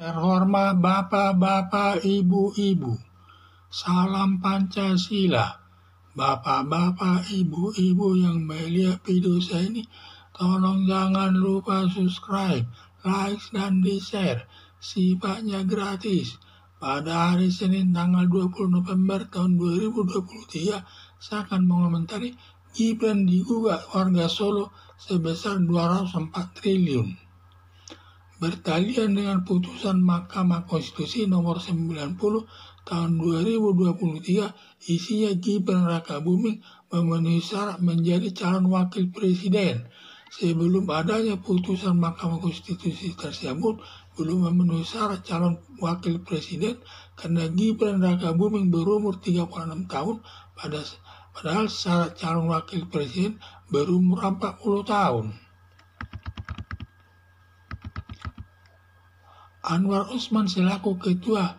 Terhormat bapak-bapak, ibu-ibu, salam Pancasila. Bapak-bapak, ibu-ibu yang melihat video saya ini, tolong jangan lupa subscribe, like, dan di-share. Sifatnya gratis. Pada hari Senin tanggal 20 November tahun 2023, saya akan mengomentari Gibran digugat warga Solo sebesar 204 triliun. Bertalian dengan putusan Mahkamah Konstitusi nomor 90 tahun 2023, isinya Gibran Rakabuming memenuhi syarat menjadi calon wakil presiden. Sebelum adanya putusan Mahkamah Konstitusi tersebut, belum memenuhi syarat calon wakil presiden karena Gibran Rakabuming berumur 36 tahun, padahal syarat calon wakil presiden berumur 40 tahun. Anwar Usman selaku ketua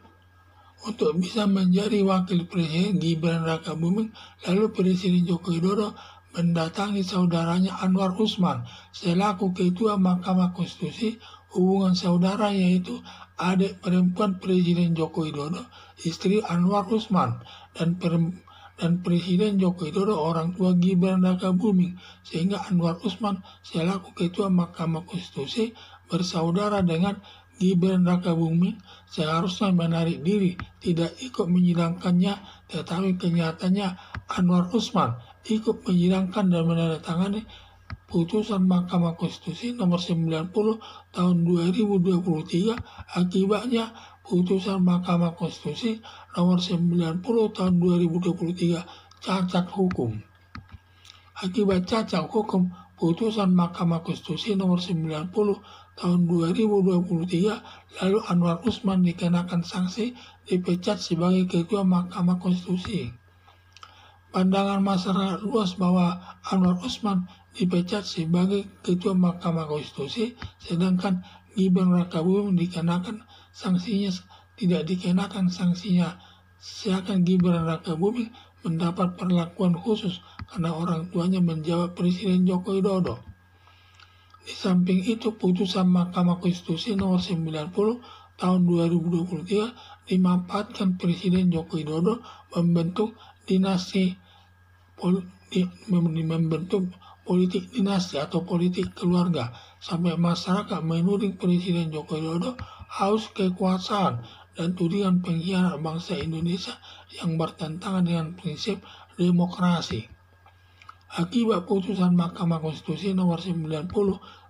untuk bisa menjadi wakil presiden Gibran Rakabuming, lalu Presiden Joko Widodo mendatangi saudaranya Anwar Usman selaku ketua Mahkamah Konstitusi. Hubungan saudara yaitu adik perempuan Presiden Joko Widodo, istri Anwar Usman, dan Presiden Joko Widodo orang tua Gibran Rakabuming, sehingga Anwar Usman selaku ketua Mahkamah Konstitusi bersaudara dengan Gibran Rakabuming seharusnya menarik diri, tidak ikut menyidangkannya, tetapi kenyataannya Anwar Usman ikut menyidangkan dan menandatangani putusan Mahkamah Konstitusi nomor 90 tahun 2023. Akibatnya putusan Mahkamah Konstitusi nomor 90 tahun 2023 cacat hukum. Akibat cacat hukum putusan Mahkamah Konstitusi nomor 90 tahun 2023, lalu Anwar Usman dikenakan sanksi dipecat sebagai ketua Mahkamah Konstitusi. Pandangan masyarakat luas bahwa Anwar Usman dipecat sebagai ketua Mahkamah Konstitusi, sedangkan Gibran Rakabuming dikenakan sanksinya, tidak dikenakan sanksinya. Seakan Gibran Rakabuming mendapat perlakuan khusus karena orang tuanya menjawab Presiden Joko Widodo. Di samping itu, putusan Mahkamah Konstitusi nomor 90 tahun 2023 dimanfaatkan Presiden Joko Widodo membentuk politik dinasti atau politik keluarga, sampai masyarakat menuding Presiden Joko Widodo haus kekuasaan dan tudingan pengkhianat bangsa Indonesia yang bertentangan dengan prinsip demokrasi. Akibat putusan Mahkamah Konstitusi nomor 90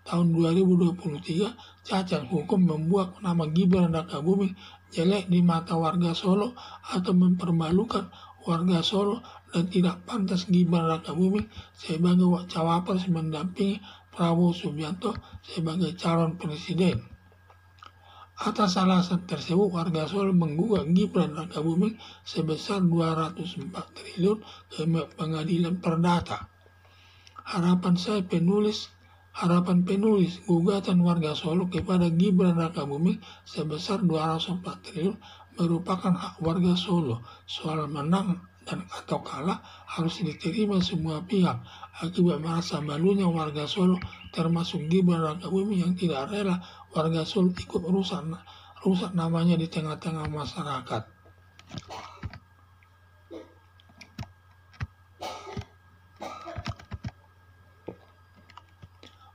tahun 2023, cacat hukum membuat nama Gibran Rakabuming jelek di mata warga Solo atau mempermalukan warga Solo, dan tidak pantas Gibran Rakabuming sebagai cawapres mendampingi Prabowo Subianto sebagai calon presiden. Atas alasan tersebut, warga Solo menggugat Gibran Rakabuming sebesar 204 triliun ke Pengadilan Perdata. Harapan penulis gugatan warga Solo kepada Gibran Rakabuming sebesar 204 triliun merupakan hak warga Solo. Soal menang dan atau kalah harus diterima semua pihak. Akibat merasa malunya warga Solo, termasuk Gibran Rakabuming yang tidak rela warga Solo ikut rusak namanya di tengah-tengah masyarakat.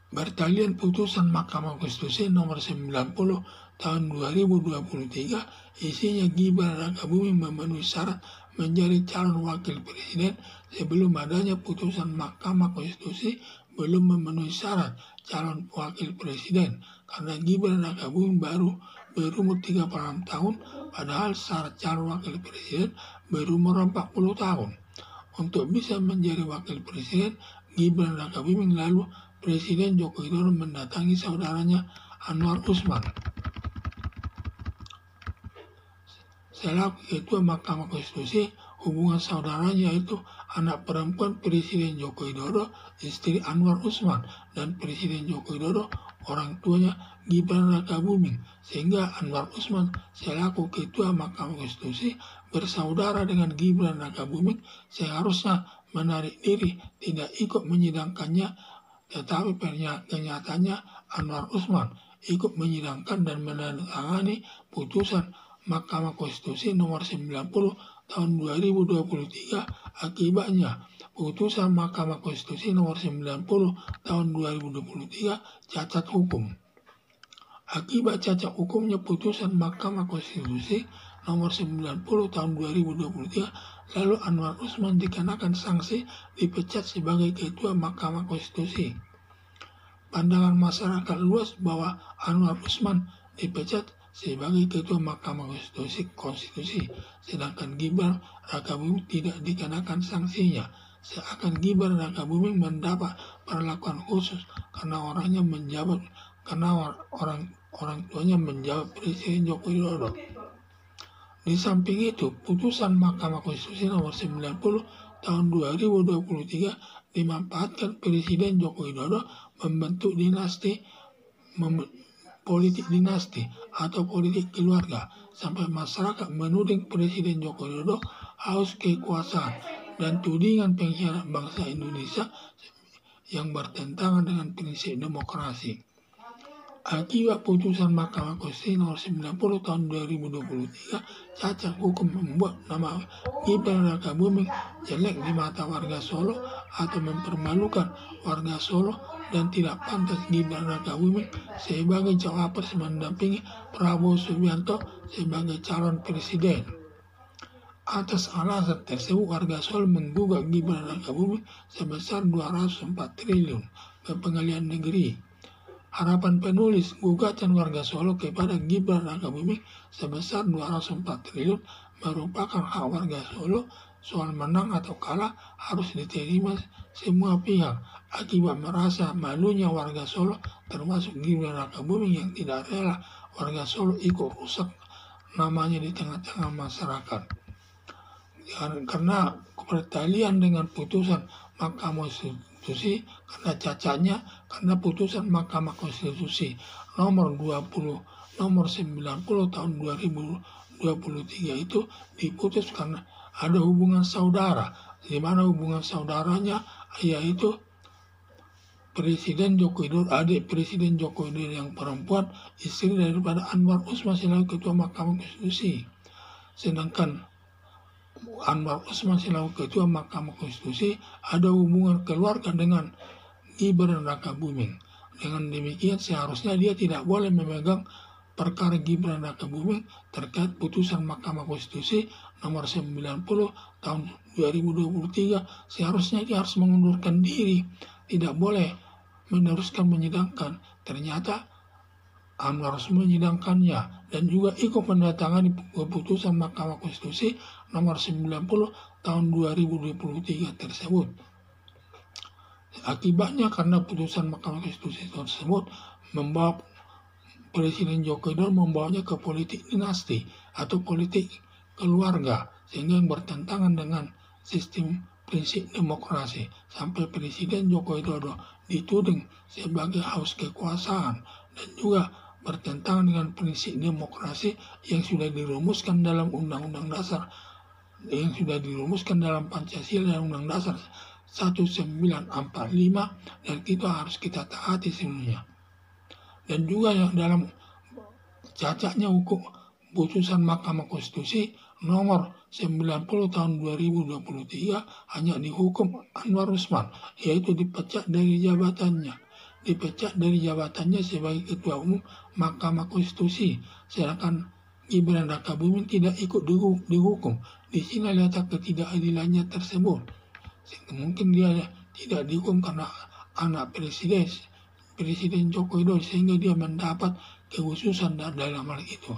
Bertalian putusan Mahkamah Konstitusi nomor 90 tahun 2023, isinya Gibran Rakabuming memenuhi syarat menjadi calon wakil presiden. Sebelum adanya putusan Mahkamah Konstitusi, belum memenuhi syarat calon wakil presiden karena Gibran Rakabuming baru berumur 36 tahun, padahal syarat calon wakil presiden berumur 40 tahun. Untuk bisa menjadi wakil presiden, Gibran Rakabuming lalu Presiden Joko Widodo mendatangi saudaranya Anwar Usman selaku ketua Mahkamah Konstitusi. Hubungan saudaranya yaitu anak perempuan Presiden Joko Widodo, istri Anwar Usman, dan Presiden Joko Widodo orang tuanya Gibran Rakabuming, sehingga Anwar Usman selaku ketua Mahkamah Konstitusi bersaudara dengan Gibran Rakabuming seharusnya menarik diri, tidak ikut menyidangkannya, tetapi kenyataannya Anwar Usman ikut menyidangkan dan menandatangani putusan Mahkamah Konstitusi nomor 90 tahun 2023. Akibatnya, putusan Mahkamah Konstitusi nomor 90 tahun 2023 cacat hukum. Akibat cacat hukumnya putusan Mahkamah Konstitusi nomor 90 tahun 2023, lalu Anwar Usman dikenakan sanksi dipecat sebagai Ketua Mahkamah Konstitusi. Pandangan masyarakat luas bahwa Anwar Usman dipecat sebagai Ketua Mahkamah Konstitusi, sedangkan Gibran Rakabuming tidak dikenakan sanksinya. Seakan Gibran Rakabuming mendapat perlakuan khusus karena orang tuanya menjabat Presiden Joko Widodo. Di samping itu, putusan Mahkamah Konstitusi nomor 90 tahun 2023 dimanfaatkan Presiden Joko Widodo membentuk politik dinasti atau politik keluarga, sampai masyarakat menuding Presiden Joko Widodo haus kekuasaan dan tudingan pengkhianat bangsa Indonesia yang bertentangan dengan prinsip demokrasi. Akibat putusan Mahkamah Konstitusi nomor 90 tahun 2023, cacat hukum membuat nama Gibran Rakabuming jelek di mata warga Solo atau mempermalukan warga Solo, dan tidak pantas Gibran Rakabuming sebagai cawapres mendampingi Prabowo Subianto sebagai calon presiden. Atas alasan tersebut, warga Solo menggugat Gibran Rakabuming sebesar 204 triliun ke Pengadilan Negeri. Harapan penulis gugatan warga Solo kepada Gibran Rakabuming sebesar 204 triliun merupakan hak warga Solo. Soal menang atau kalah harus diterima semua pihak. Akibat merasa malunya warga Solo, termasuk Gibran Rakabuming yang tidak rela warga Solo ikut rusak namanya di tengah-tengah masyarakat. Karena pertalian dengan putusan Mahkamah Konstitusi, karena cacatnya, karena putusan Mahkamah Konstitusi nomor 90 tahun 2023 itu diputus karena ada hubungan saudara, di mana hubungan saudaranya yaitu Presiden Joko Widodo, adik Presiden Joko Widodo yang perempuan, istri daripada Anwar Usman selaku Ketua Mahkamah Konstitusi. Sedangkan Anwar Usman selaku Ketua Mahkamah Konstitusi ada hubungan keluarga dengan Gibran Rakabuming. Dengan demikian seharusnya dia tidak boleh memegang perkara Gibran Rakabuming terkait putusan Mahkamah Konstitusi nomor 90 tahun 2023. Seharusnya dia harus mengundurkan diri, tidak boleh meneruskan menyidangkan. Ternyata Anwar Usman menyidangkannya dan juga ikut mendatangani keputusan Mahkamah Konstitusi nomor 90 tahun 2023 tersebut. Akibatnya, karena putusan Mahkamah Konstitusi tersebut membawa Presiden Joko Widodo membawanya ke politik dinasti atau politik keluarga, sehingga yang bertentangan dengan sistem prinsip demokrasi, sampai Presiden Joko Widodo dituding sebagai haus kekuasaan dan juga bertentangan dengan prinsip demokrasi yang sudah dirumuskan dalam Undang-Undang Dasar, yang sudah dirumuskan dalam Pancasila dan Undang Dasar 1945, dan itu harus kita taati semuanya. Dan juga yang dalam cacatnya hukum putusan Mahkamah Konstitusi nomor 90 tahun 2023 hanya dihukum Anwar Usman, yaitu dipecat dari jabatannya. Sebagai Ketua Umum Mahkamah Konstitusi, sedangkan Gibran Rakabuming tidak ikut dihukum. Di sini letak ketidakadilannya tersebut. Mungkin dia tidak dihukum karena anak Presiden Joko Widodo, sehingga dia mendapat kekhususan dalam hal itu.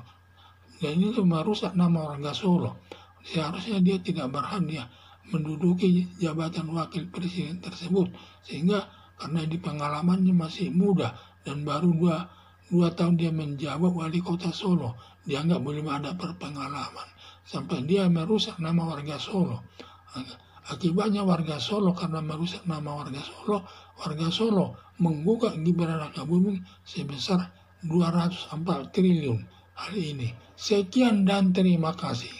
Dan itu merusak nama warga Solo. Seharusnya dia tidak berhak dia menduduki jabatan wakil presiden tersebut, sehingga karena di pengalamannya masih muda dan baru dua tahun dia menjabat wali kota Solo, dianggap belum ada berpengalaman, sampai dia merusak nama warga Solo. Akibatnya warga Solo, karena merusak nama warga Solo menggugat Gibran Rakabuming sebesar 204 triliun hal ini. Sekian dan terima kasih.